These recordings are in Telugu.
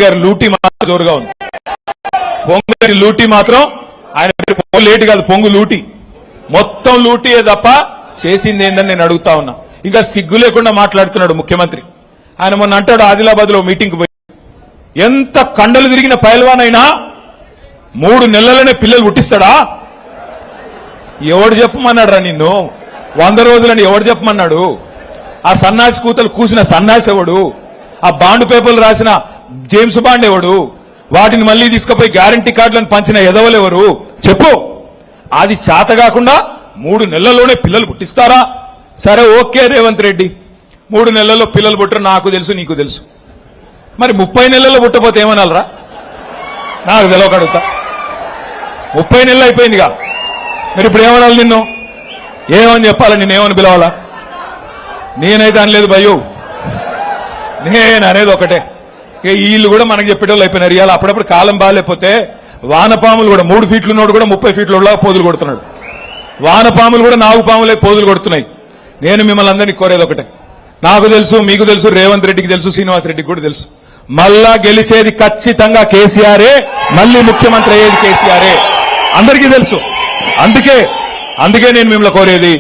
గారి లూటీ మాత్రం జోరుగా ఉంది. పొంగు గారి లూటీ మాత్రం ఆయన పొంగు లేటి కాదు, పొంగు లూటీ మొత్తం లూటీయే తప్ప చేసింది ఏందని నేను అడుగుతా ఉన్నా. ఇంకా సిగ్గు లేకుండా మాట్లాడుతున్నాడు ముఖ్యమంత్రి. ఆయన మొన్న అంటాడు ఆదిలాబాద్ లో మీటింగ్ పోయి, ఎంత కండలు తిరిగిన పైల్వానైనా 3 నెలలనే పిల్లలు పుట్టిస్తాడా? ఎవడు చెప్పమన్నాడు రా నిన్ను? 100 రోజులని ఎవడు చెప్పమన్నాడు? ఆ సన్నాసి కూతలు కూసిన సన్నాసి ఎవడు? ఆ బాండ్ పేపర్లు రాసిన జేమ్స్ బాండ్ ఎవడు? వాటిని మళ్లీ తీసుకుపోయి గ్యారంటీ కార్డులను పంచిన ఎదవలెవరు చెప్పు. అది చేత కాకుండా 3 నెలల్లోనే పిల్లలు పుట్టిస్తారా? సరే ఓకే రేవంత్ రెడ్డి, 3 నెలల్లో పిల్లలు పుట్టరు నాకు తెలుసు, నీకు తెలుసు. మరి 30 నెలల్లో పుట్టపోతే ఏమనాలరా? నాకు తెలియక అడుగుతా. 30 నెలలు అయిపోయిందిగా, మరి ఇప్పుడు ఏమనాలి? నిన్ను ఏమని చెప్పాలా? నిన్నేమని పిలవాలా? నేనైతే అనలేదు భయ్యో, నేను అనేది ఒకటే. వీళ్ళు కూడా మనకు చెప్పేటోళ్ళు అయిపోయినారు. ఇవాళ అప్పుడప్పుడు కాలం బాగాలేకపోతే వానపాములు కూడా 3 ఫీట్లు ఉన్నోడు కూడా 30 ఫీట్ల పోదులు కొడుతున్నాడు. వానపాములు కూడా 4 పాములే పోదులు కొడుతున్నాయి. నేను మిమ్మల్ని అందరినీ కోరేది ఒకటే, నాకు తెలుసు, మీకు తెలుసు, రేవంత్ రెడ్డికి తెలుసు, శ్రీనివాస్ రెడ్డికి కూడా తెలుసు, మళ్ళా గెలిచేది ఖచ్చితంగా కేసీఆరే, మళ్ళీ ముఖ్యమంత్రి అయ్యేది కేసీఆరే, అందరికీ తెలుసు. అందుకే నేను మిమ్మల్ని కోరేది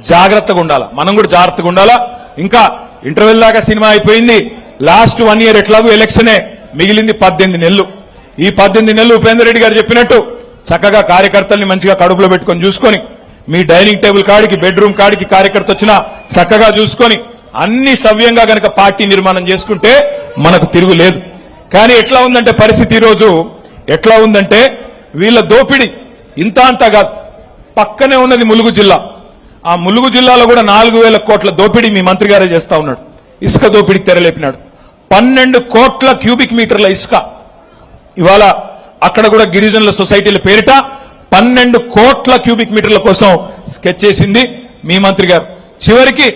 జాగ్రత్తగా ఉండాలా. మనం కూడా జాగ్రత్తగా ఉండాలా. ఇంకా ఇంటర్వెల్ దాకా సినిమా అయిపోయింది. లాస్ట్ 1 ఇయర్ ఎట్లాగూ ఎలక్షనే మిగిలింది 18 నెలలు. ఈ 18 నెలలు ఉపేందర్ రెడ్డి గారు చెప్పినట్టు చక్కగా కార్యకర్తల్ని మంచిగా కడుపులో పెట్టుకొని చూసుకొని, మీ డైనింగ్ టేబుల్ కాడికి బెడ్రూమ్ కాడికి కార్యకర్త వచ్చినా చక్కగా చూసుకొని అన్ని సవ్యంగా గనక పార్టీ నిర్మాణం చేసుకుంటే మనకు తిరుగులేదు. కానీ ఎట్లా ఉందంటే పరిస్థితి ఈరోజు ఎట్లా ఉందంటే, వీళ్ళ దోపిడీ ఇంత అంతా కాదు. పక్కనే ఉన్నది ములుగు జిల్లా. ఆ ములుగు జిల్లాలో కూడా 4,000 కోట్ల దోపిడీ మీ మంత్రి గారే చేస్తా ఉన్నాడు. ఇసుక దోపిడీకి తెరలేపినాడు. 12 కోట్ల క్యూబిక్ మీటర్ల ఇసుక ఇవాళ అక్కడ కూడా గిరిజనుల సొసైటీల పేరిట 12 కోట్ల క్యూబిక్ మీటర్ల కోసం స్కెచ్ చేసింది మీ మంత్రి గారు. చివరికి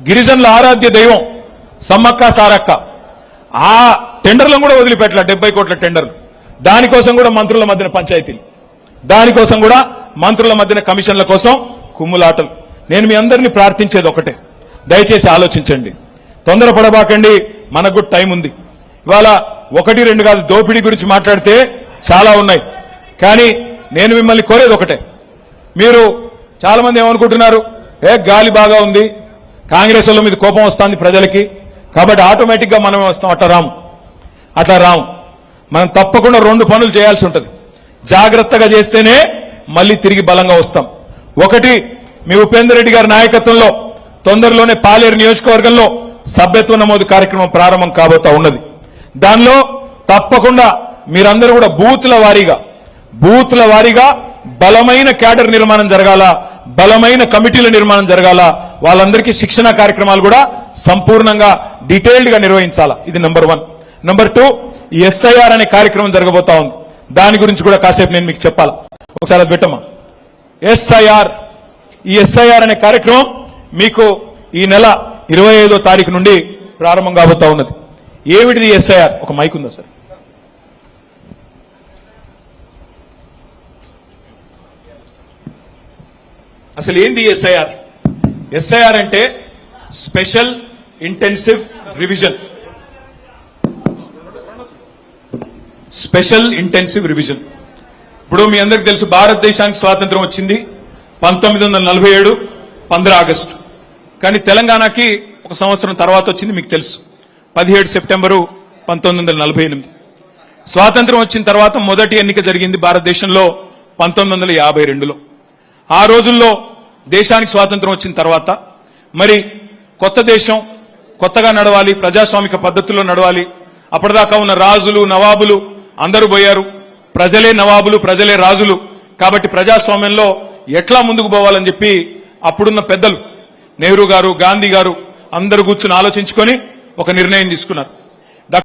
గిరిజనుల ఆరాధ్య దైవం సమ్మక్క సారక్క ఆ టెండర్లను కూడా వదిలిపెట్టలే. 70 కోట్ల టెండర్లు. దానికోసం కూడా మంత్రుల మధ్యన పంచాయతీలు, దానికోసం కూడా మంత్రుల మధ్యన కమిషన్ల కోసం కుమ్ములాటలు. నేను మీ అందరినీ ప్రార్థించేది ఒకటే, దయచేసి ఆలోచించండి, తొందరపడబాకండి, మనకు కూడా టైం ఉంది. ఇవాళ 1, 2 కాదు, దోపిడీ గురించి మాట్లాడితే చాలా ఉన్నాయి. కానీ నేను మిమ్మల్ని కోరేది ఒకటే, మీరు చాలా మంది ఏమనుకుంటున్నారు, గాలి బాగా ఉంది, కాంగ్రెస్ వాళ్ళ మీద కోపం వస్తుంది ప్రజలకి, కాబట్టి ఆటోమేటిక్ గా మనమే వస్తాం. అట్లా రాము. మనం తప్పకుండా 2 పనులు చేయాల్సి ఉంటుంది. జాగ్రత్తగా చేస్తేనే మళ్ళీ తిరిగి బలంగా వస్తాం. ఒకటి, మీ ఉపేందర్ రెడ్డి గారి నాయకత్వంలో తొందరలోనే పాలేరు నియోజకవర్గంలో సభ్యత్వ నమోదు కార్యక్రమం ప్రారంభం కాబోతా ఉన్నది. దానిలో తప్పకుండా మీరందరూ కూడా బూత్ల వారీగా బలమైన క్యాడర్ నిర్మాణం జరగాల, బలమైన కమిటీల నిర్మాణం జరగాల, వాళ్ళందరికీ శిక్షణ కార్యక్రమాలు కూడా సంపూర్ణంగా డీటెయిల్డ్ గా నిర్వహించాలా. ఇది నెంబర్ 1. నెంబర్ 2, ఈ ఎస్ఐఆర్ అనే కార్యక్రమం జరగబోతా ఉంది. దాని గురించి కూడా కాసేపు నేను మీకు చెప్పాలా. ఒకసారి అది పెట్టమ్మా. ఈ ఎస్ఐఆర్ అనే కార్యక్రమం మీకు ఈ నెల 25వ తారీఖు నుండి ప్రారంభం కాబోతా ఉన్నది. ఏమిటిది ఎస్ఐఆర్? ఒక మైక్ ఉందా సార్? అసలు ఏంది ఎస్ఐఆర్? ఎస్ఐఆర్ అంటే స్పెషల్ ఇంటెన్సివ్ రివిజన్. ఇప్పుడు మీ అందరికి తెలుసు, భారతదేశానికి స్వాతంత్రం వచ్చింది 1947 15 ఆగస్టు. కానీ తెలంగాణకి 1 సంవత్సరం తర్వాత వచ్చింది మీకు తెలుసు, 17 సెప్టెంబరు 1948. స్వాతంత్రం వచ్చిన తర్వాత మొదటి ఎన్నిక జరిగింది భారతదేశంలో 1952లో. ఆ రోజుల్లో దేశానికి స్వాతంత్రం వచ్చిన తర్వాత మరి కొత్త దేశం, కొత్తగా నడవాలి, ప్రజాస్వామిక పద్ధతుల్లో నడవాలి. అప్పటిదాకా ఉన్న రాజులు, నవాబులు అందరూ పోయారు. ప్రజలే నవాబులు, ప్రజలే రాజులు. కాబట్టి ప్రజాస్వామ్యంలో ఎట్లా ముందుకు పోవాలని చెప్పి అప్పుడున్న పెద్దలు నెహ్రూ గారు, గాంధీ గారు అందరూ కూర్చుని ఆలోచించుకొని ఒక నిర్ణయం తీసుకున్నారు.